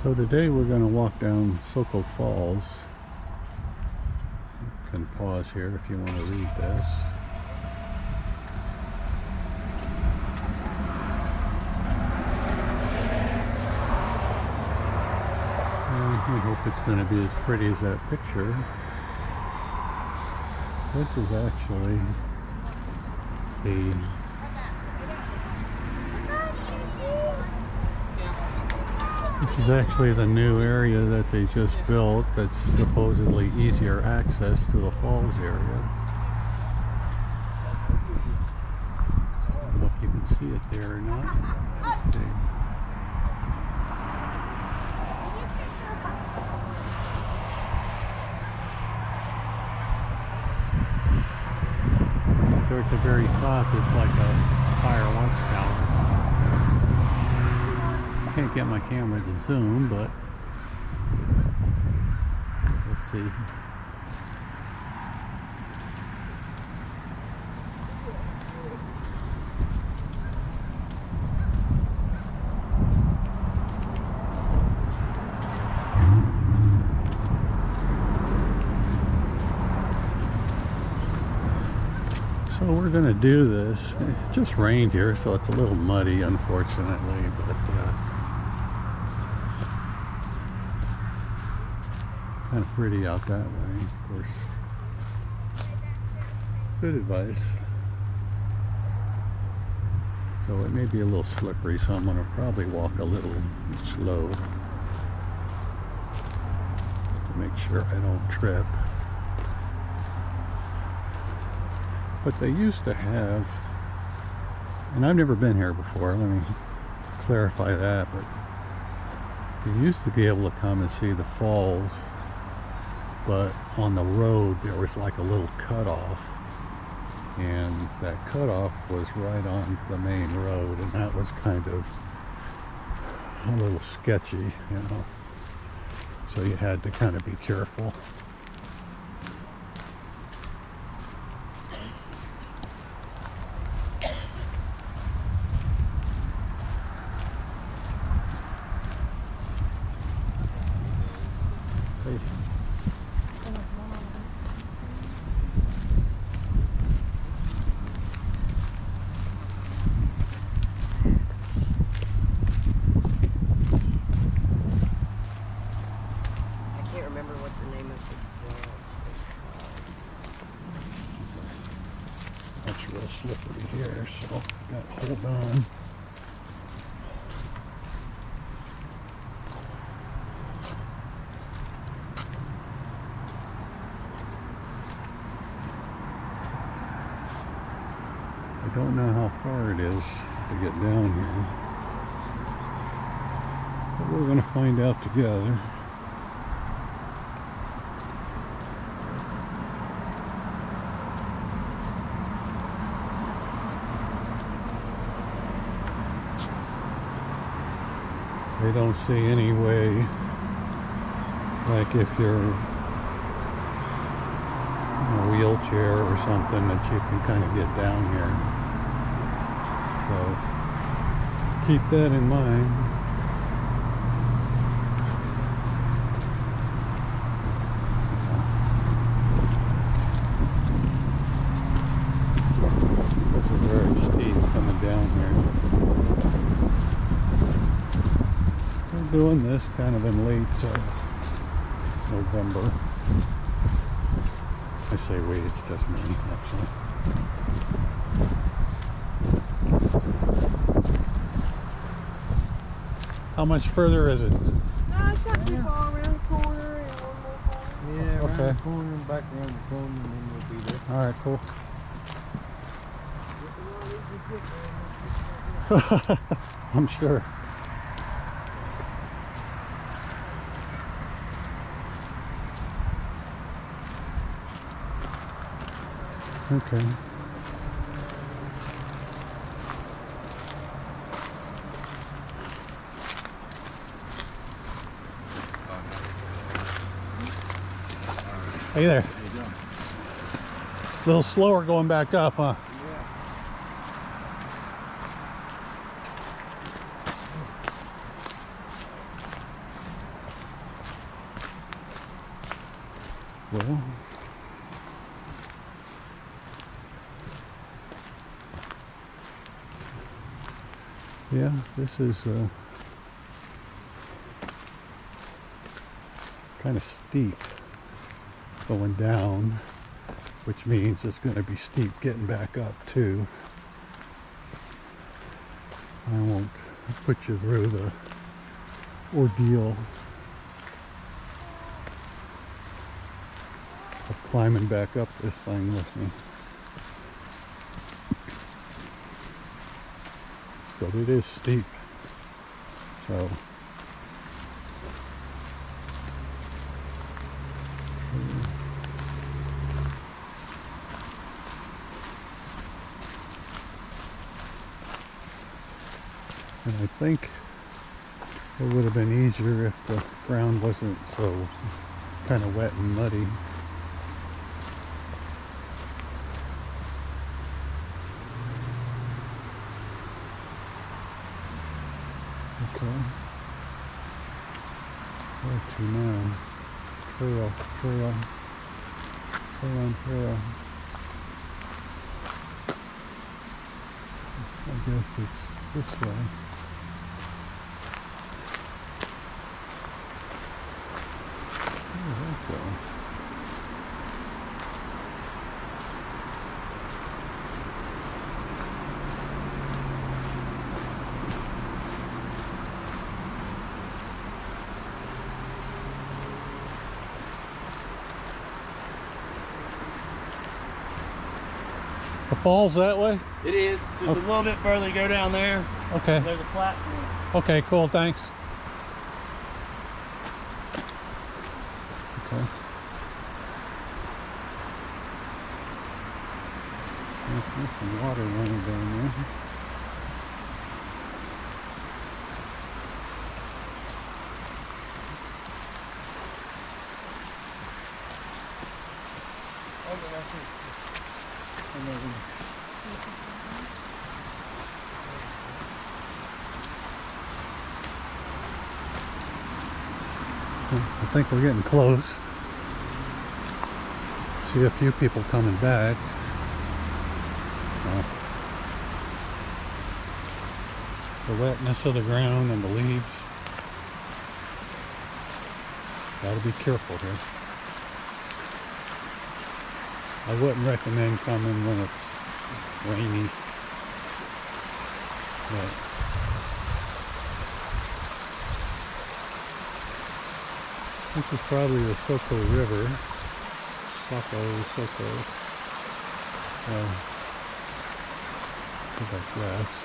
So today we're going to walk down Soco Falls. You can pause here if you want to read this. And we hope it's going to be as pretty as that picture. This is actually the new area that they just built that's supposedly easier access to the falls area. I don't know if you can see it there or not. Let's see. There at the very top is like a fire watchtower. Can't get my camera to zoom, but we'll see. So we're going to do this. It just rained here, so it's a little muddy, unfortunately, but kind of pretty out that way, of course. Good advice. So it may be a little slippery, so I'm going to probably walk a little slow just to make sure I don't trip. But they used to have, and I've never been here before, let me clarify that, but you used to be able to come and see the falls, but on the road there was like a little cutoff, and that cutoff was right on the main road, and that was kind of a little sketchy, you know, so you had to kind of be careful. It's real slippery here, so gotta hold on. I don't know how far it is to get down here, but we're gonna find out together. They don't see any way, like if you're in a wheelchair or something, that you can kind of get down here. So keep that in mind. This is very steep coming down here. Doing this kind of in late November. I say wait, it's just me actually. How much further is it? It's not too far, around the corner and one more corner. Yeah, around okay. the corner and back around the corner, and then we'll be there. Alright, cool. I'm sure. Okay. Hey there. How you doing? A little slower going back up, huh? Yeah. Well, yeah, this is kind of steep going down, which means it's going to be steep getting back up too. I won't put you through the ordeal of climbing back up this thing with me. But it is steep, so and I think it would have been easier if the ground wasn't so kind of wet and muddy. Okay. Where to now? Trail. I guess it's this way. Where did that go? The falls that way? It is. It's just a little bit further to go down there. Okay. There's a platform. Okay, cool, thanks. Okay. There's some water running down there. Okay, that's it. I think we're getting close. See a few people coming back. The wetness of the ground and the leaves. Gotta be careful here. I wouldn't recommend coming when it's rainy. But this is probably the Soco River. Soco. Like grass.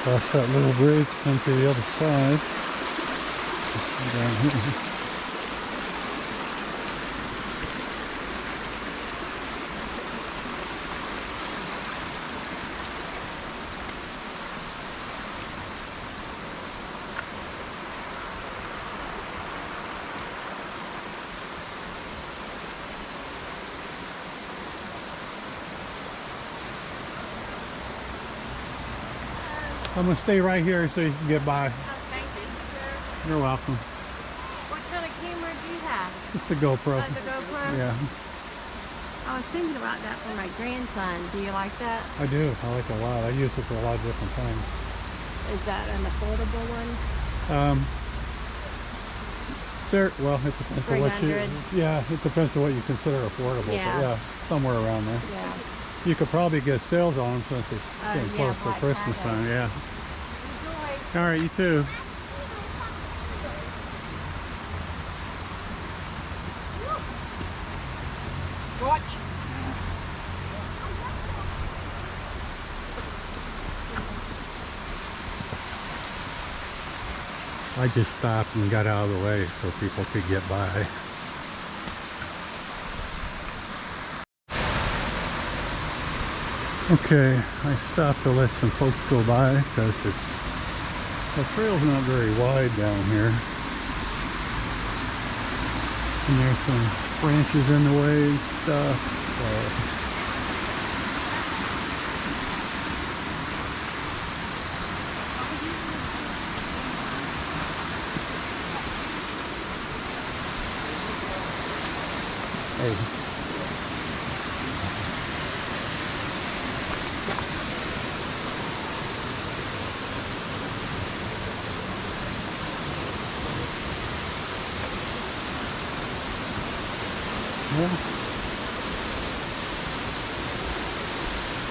Cross that little bridge, come to the other side. Down here. I'm gonna stay right here so you can get by. Thank you, sir. You're welcome. What kind of camera do you have? Just the GoPro. Like the GoPro? Yeah, I was thinking about that for my grandson. Do you like that? I do. I like it a lot. I use it for a lot of different things. Is that an affordable one? Well, it depends on what you. 300? Yeah, it depends on what you consider affordable. Yeah. But yeah, somewhere around there. Yeah. You could probably get sales on them since it's getting yeah, close to Black Christmas Friday. time. Yeah. Enjoy. All right, you too. I just stopped and got out of the way so people could get by. Okay, I stopped to let some folks go by because the trail's not very wide down here. And there's some branches in the way and stuff. Hey.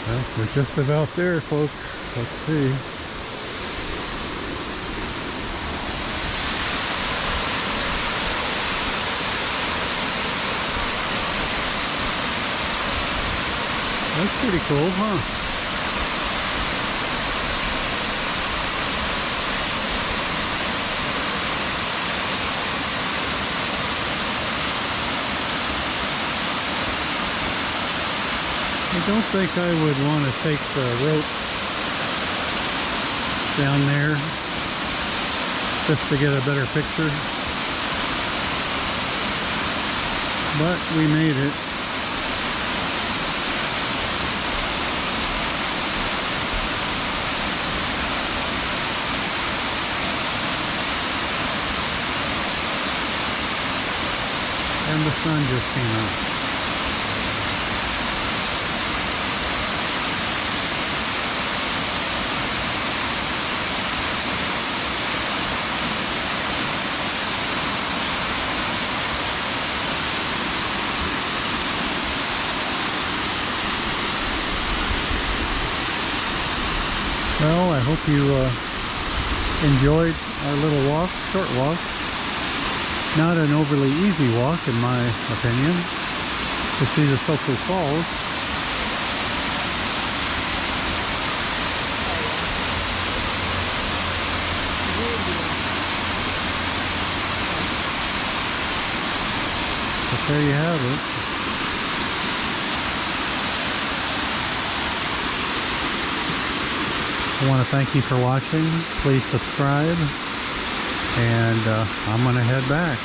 Well, we're just about there, folks. Let's see. That's pretty cool, huh? I don't think I would want to take the rope down there just to get a better picture. But we made it. And the sun just came out. Well, I hope you enjoyed our little walk, short walk. Not an overly easy walk, in my opinion, to see the Soco Falls. But there you have it. I want to thank you for watching. Please subscribe, and I'm going to head back.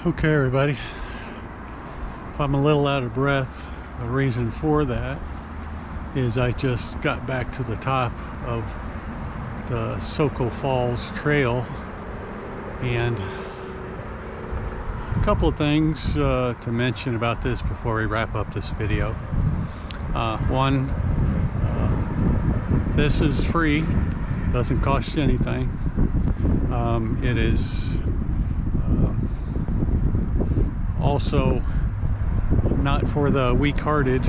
Okay, everybody, if I'm a little out of breath, the reason for that is I just got back to the top of the Soco Falls trail, and a couple of things to mention about this before we wrap up this video. One, this is free, doesn't cost you anything. It is also not for the weak-hearted.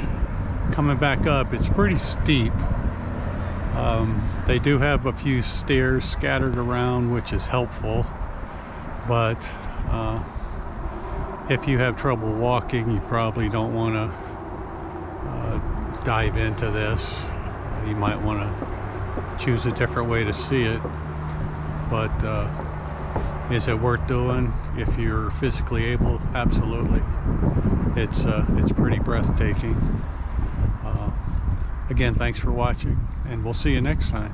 Coming back up, it's pretty steep. They do have a few stairs scattered around, which is helpful, but if you have trouble walking, you probably don't want to dive into this. You might want to choose a different way to see it, but is it worth doing if you're physically able? Absolutely. It's pretty breathtaking. Again, thanks for watching, and we'll see you next time.